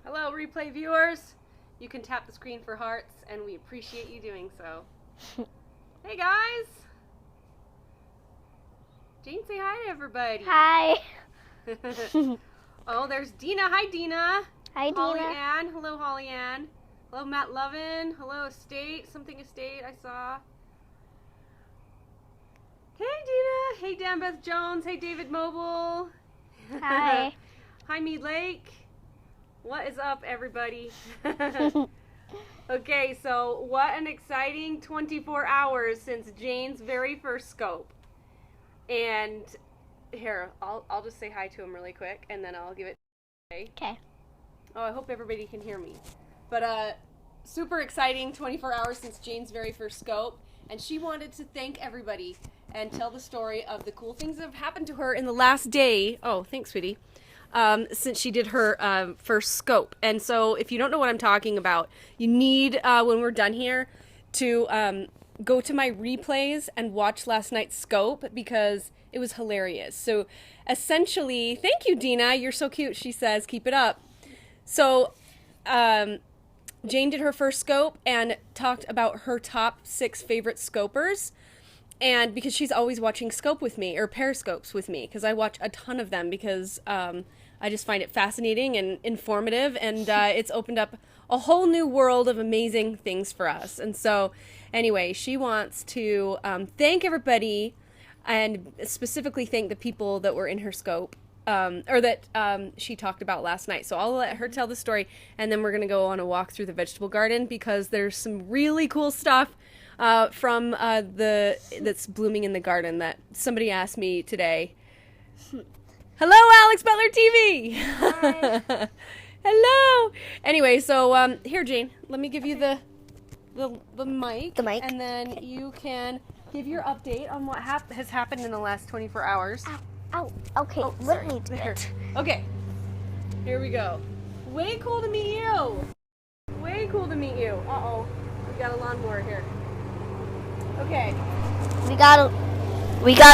Hello, replay viewers. You can tap the screen for hearts, and we appreciate you doing so. Hey, guys. Jane, say hi to everybody. Hi. Oh, there's Dina. Hi, Dina. Hi, Holly Dina. Ann. Hello, Holly Ann. Hello, Matt Lovin. Hello, Estate. Something Estate I saw. Hey, Dina. Hey, Dan Beth Jones. Hey, David Mobile. Hi. Hi, Mead Lake. What is up, everybody? Okay, so what an exciting 24 hours since Jane's very first scope. And here, I'll just say hi to him really quick, and then I'll give it. Okay. Oh, I hope everybody can hear me. But super exciting 24 hours since Jane's very first scope, and she wanted to thank everybody and tell the story of the cool things that have happened to her in the last day. Oh, thanks, sweetie. Since she did her first scope. And so if you don't know what I'm talking about, you need, when we're done here, to go to my replays and watch last night's scope because it was hilarious. So essentially, thank you, Dina. You're so cute, she says. Keep it up. So Jane did her first scope and talked about her top 6 favorite scopers. And because she's always watching Scope with me, or Periscopes with me, because I watch a ton of them because I just find it fascinating and informative, and it's opened up a whole new world of amazing things for us. And so, anyway, she wants to thank everybody, and specifically thank the people that were in her Scope, or that she talked about last night. So I'll let her tell the story, and then we're going to go on a walk through the vegetable garden, because there's some really cool stuff from that's blooming in the garden that somebody asked me today. Hello, Alex Butler TV. Hi. Hello. Anyway, so here, Jane, let me give you the mic. The mic. And then you can give your update on what has happened in the last 24 hours. Ow. Okay, Oh, let sorry. me do it. Okay. Here we go. Way cool to meet you. Way cool to meet you. Uh-oh. We got a lawnmower here. Okay. We got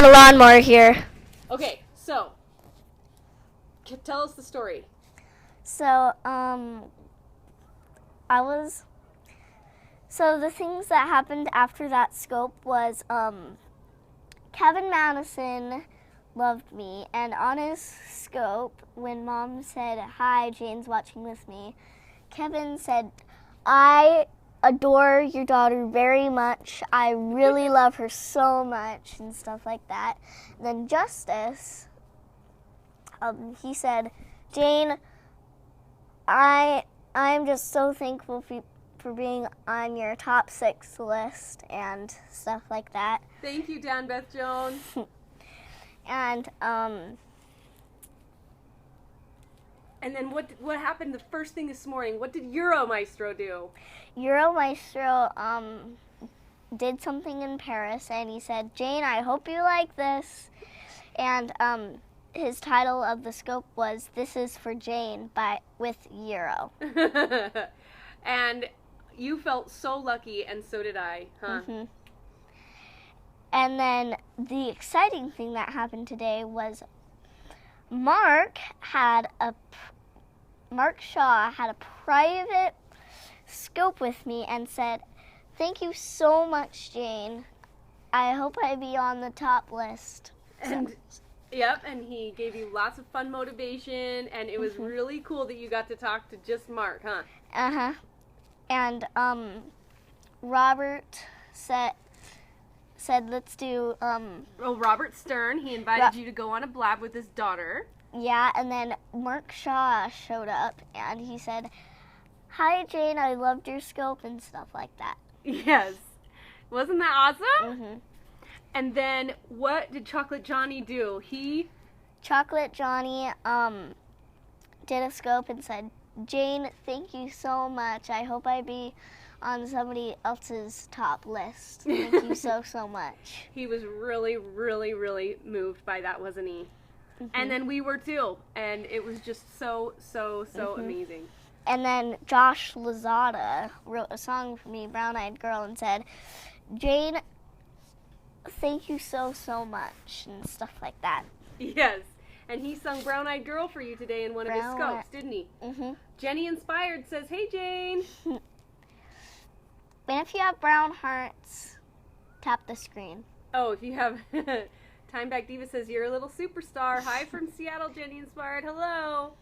a lawnmower here. Okay, so tell us the story. So, So the things that happened after that scope was, Kevin Madison loved me, and on his scope, when Mom said, "Hi, Jane's watching with me," Kevin said, "I adore your daughter very much. I really love her so much," and stuff like that. And then Justice, he said, "Jane, I'm just so thankful for being on your top 6 list," and stuff like that. Thank you, Dan Beth Jones. And And then what happened the first thing this morning? What did Euro Maestro do? Euro Maestro did something in Paris, and he said, "Jane, I hope you like this." And his title of the scope was "This is for Jane" with Euro. And you felt so lucky, and so did I, huh? Mm-hmm. And then the exciting thing that happened today was Mark Shaw had a private scope with me and said, "Thank you so much, Jane. I hope I be on the top list." And yep, and he gave you lots of fun motivation, and it was really cool that you got to talk to just Mark, huh? Uh-huh. And Robert said let's do Robert Stern, he invited you to go on a blab with his daughter. Yeah, and then Mark Shaw showed up, and he said, "Hi, Jane, I loved your scope," and stuff like that. Yes. Wasn't that awesome? Mm-hmm. And then what did Chocolate Johnny do? Chocolate Johnny did a scope and said, "Jane, thank you so much. I hope I be on somebody else's top list. Thank you so much." He was really, really, really moved by that, wasn't he? Mm-hmm. And then we were too. And it was just so amazing. And then Josh Lazada wrote a song for me, Brown Eyed Girl, and said, "Jane, thank you so much," and stuff like that. Yes. And he sung Brown Eyed Girl for you today in one of his scopes, didn't he? Mm-hmm. Jenny Inspired says, hey, Jane. And if you have brown hearts, tap the screen. Oh, if you have... Time Back Diva says, you're a little superstar. Hi from Seattle, Jenny Inspired. Hello.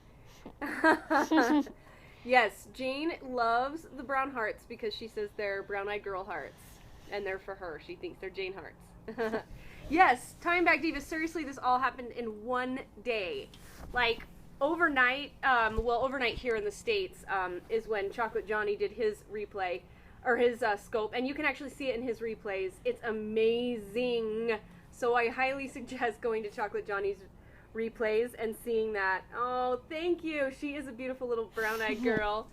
Yes, Jane loves the brown hearts because she says they're brown-eyed girl hearts. And they're for her. She thinks they're Jane hearts. Yes, Time Back Diva, seriously, this all happened in one day. Like, overnight, overnight here in the States is when Chocolate Johnny did his replay, or his scope, and you can actually see it in his replays. It's amazing. So I highly suggest going to Chocolate Johnny's replays and seeing that. Oh, thank you. She is a beautiful little brown-eyed girl.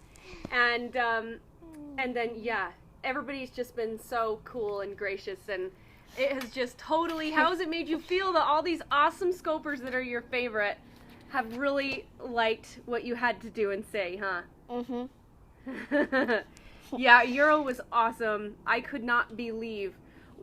And then, yeah, everybody's just been so cool and gracious, and it has just totally, how has it made you feel that all these awesome scopers that are your favorite have really liked what you had to do and say, huh? Mm-hmm. Yeah, Euro was awesome. I could not believe.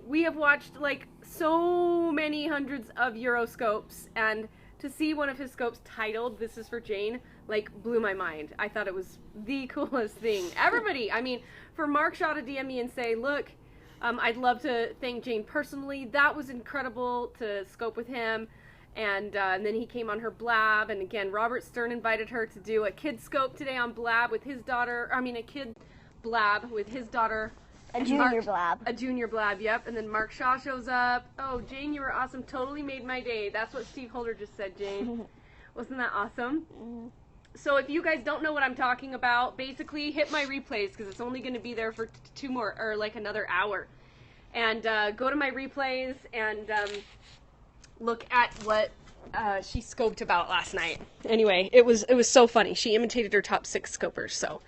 We have watched, like, so many hundreds of Euroscopes, and to see one of his scopes titled, This is for Jane, like, blew my mind. I thought it was the coolest thing. Everybody, I mean, for Mark Shaw to DM me and say, look, I'd love to thank Jane personally. That was incredible to scope with him. And then he came on her Blab, and again, Robert Stern invited her to do a kid scope today on Blab with his daughter, a kid Blab with his daughter. A junior Blab. A junior Blab, yep. And then Mark Shaw shows up. Oh, Jane, you were awesome. Totally made my day. That's what Steve Holder just said, Jane. Wasn't that awesome? Mm-hmm. So if you guys don't know what I'm talking about, basically hit my replays because it's only going to be there for another hour. And go to my replays and look at what she scoped about last night. Anyway, it was so funny. She imitated her top 6 scopers, so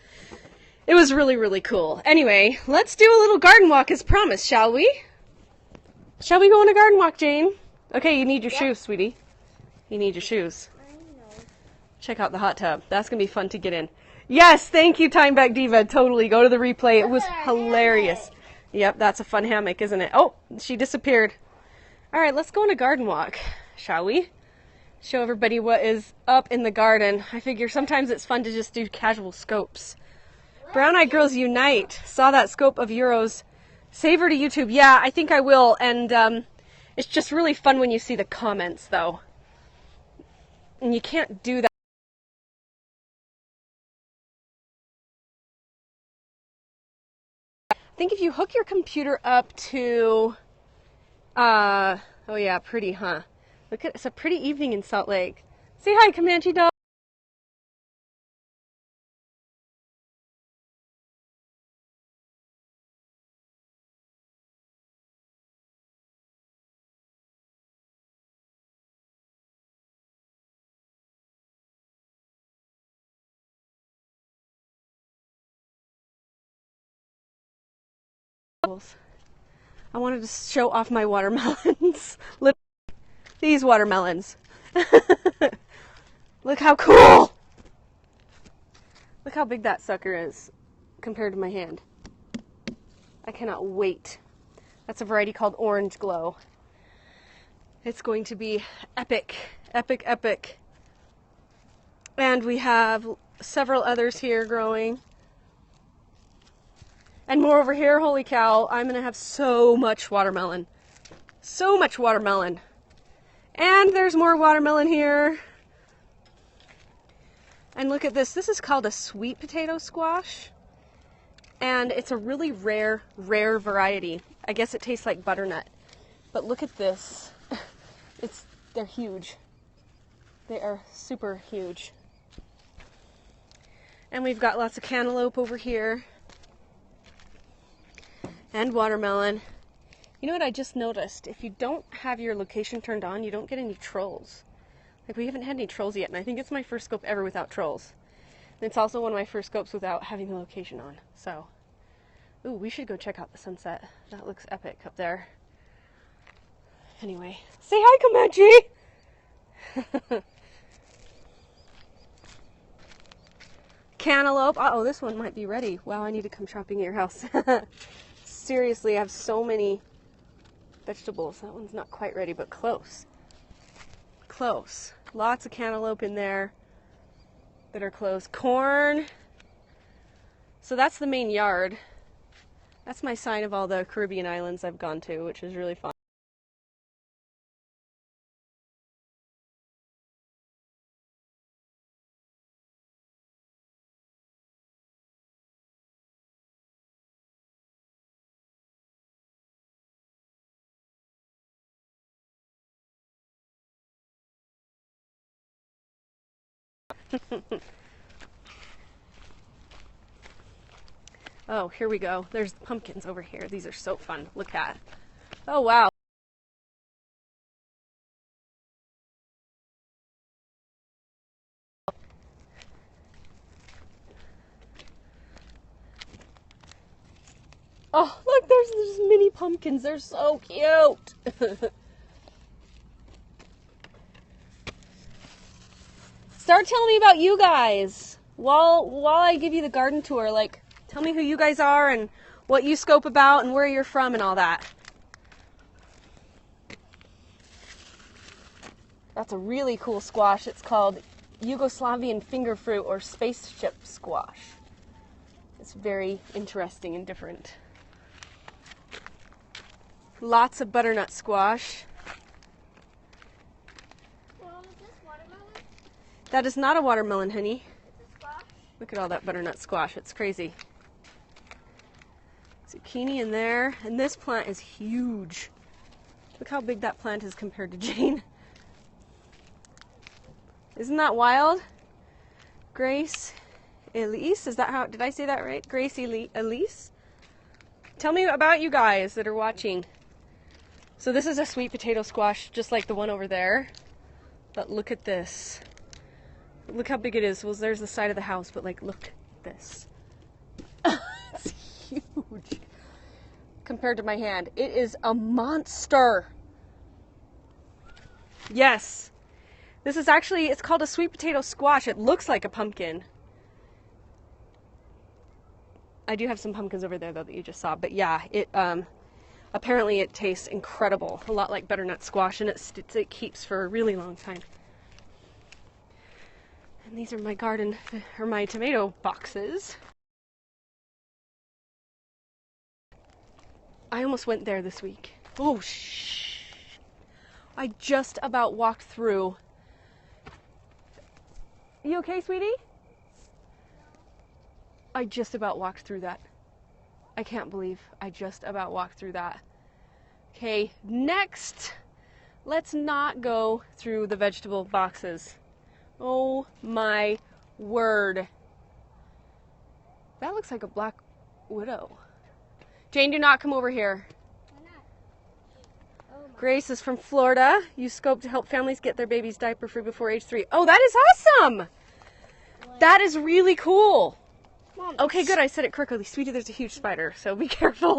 it was really, really cool. Anyway, let's do a little garden walk as promised, shall we? Shall we go on a garden walk, Jane? Okay, you need your shoes, sweetie. You need your shoes. I know. Check out the hot tub. That's going to be fun to get in. Yes, thank you, Time Back Diva. Totally. Go to the replay. It was hilarious. Yep, that's a fun hammock, isn't it? Oh, she disappeared. All right, let's go on a garden walk, shall we? Show everybody what is up in the garden. I figure sometimes it's fun to just do casual scopes. Brown Eyed Girls Unite. Saw that scope of Euros. Save her to YouTube. Yeah, I think I will. And it's just really fun when you see the comments, though. And you can't do that. I think if you hook your computer up to... oh yeah, pretty, huh? Look at, it's a pretty evening in Salt Lake. Say hi, Comanche dog. I wanted to show off my watermelons. These watermelons. Look how cool! Look how big that sucker is compared to my hand. I cannot wait. That's a variety called Orange Glow. It's going to be epic, epic, epic. And we have several others here growing. And more over here. Holy cow, I'm going to have so much watermelon. So much watermelon. And there's more watermelon here. And look at this. This is called a sweet potato squash. And it's a really rare variety. I guess it tastes like butternut. But look at this. They're huge. They are super huge. And we've got lots of cantaloupe over here. And watermelon. You know what I just noticed? If you don't have your location turned on, you don't get any trolls. Like, we haven't had any trolls yet, and I think it's my first scope ever without trolls. And it's also one of my first scopes without having the location on. So, ooh, we should go check out the sunset. That looks epic up there. Anyway, say hi, Comanche! Cantaloupe. Uh-oh, this one might be ready. Wow, I need to come shopping at your house. Seriously, I have so many vegetables. That one's not quite ready, but close. Close. Lots of cantaloupe in there that are closed. Corn. So that's the main yard. That's my sign of all the Caribbean islands I've gone to, which is really fun. Oh, here we go. There's pumpkins over here. These are so fun. Look at. Oh, wow. Oh, look, there's mini pumpkins. They're so cute. Start telling me about you guys. While I give you the garden tour, like, tell me who you guys are and what you scope about and where you're from and all that. That's a really cool squash. It's called Yugoslavian finger fruit or spaceship squash. It's very interesting and different. Lots of butternut squash. Mom, is this watermelon? That is not a watermelon, honey. It's a squash? Look at all that butternut squash. It's crazy. Zucchini in there. And this plant is huge. Look how big that plant is compared to Jane. Isn't that wild? Grace Elise, is that how, did I say that right? Grace Elise? Tell me about you guys that are watching. So this is a sweet potato squash, just like the one over there. But look at this. Look how big it is. Well, there's the side of the house, but like, look at this. It's huge. Compared to my hand. It is a monster. Yes. This is actually, it's called a sweet potato squash. It looks like a pumpkin. I do have some pumpkins over there, though, that you just saw. But yeah, it apparently it tastes incredible. A lot like butternut squash, and it keeps for a really long time. And these are my garden, or my tomato boxes. I almost went there this week. Oh, shh. I just about walked through. You okay, sweetie? I just about walked through that. I can't believe I just about walked through that. Okay, next, let's not go through the vegetable boxes. Oh my word. That looks like a black widow. Jane, do not come over here. Why not? Oh, Grace is from Florida. You scope to help families get their babies diaper free before age 3. Oh, that is awesome. what? That is really cool. Mom, Okay, good. I said it correctly. Sweetie, there's a huge spider, so be careful.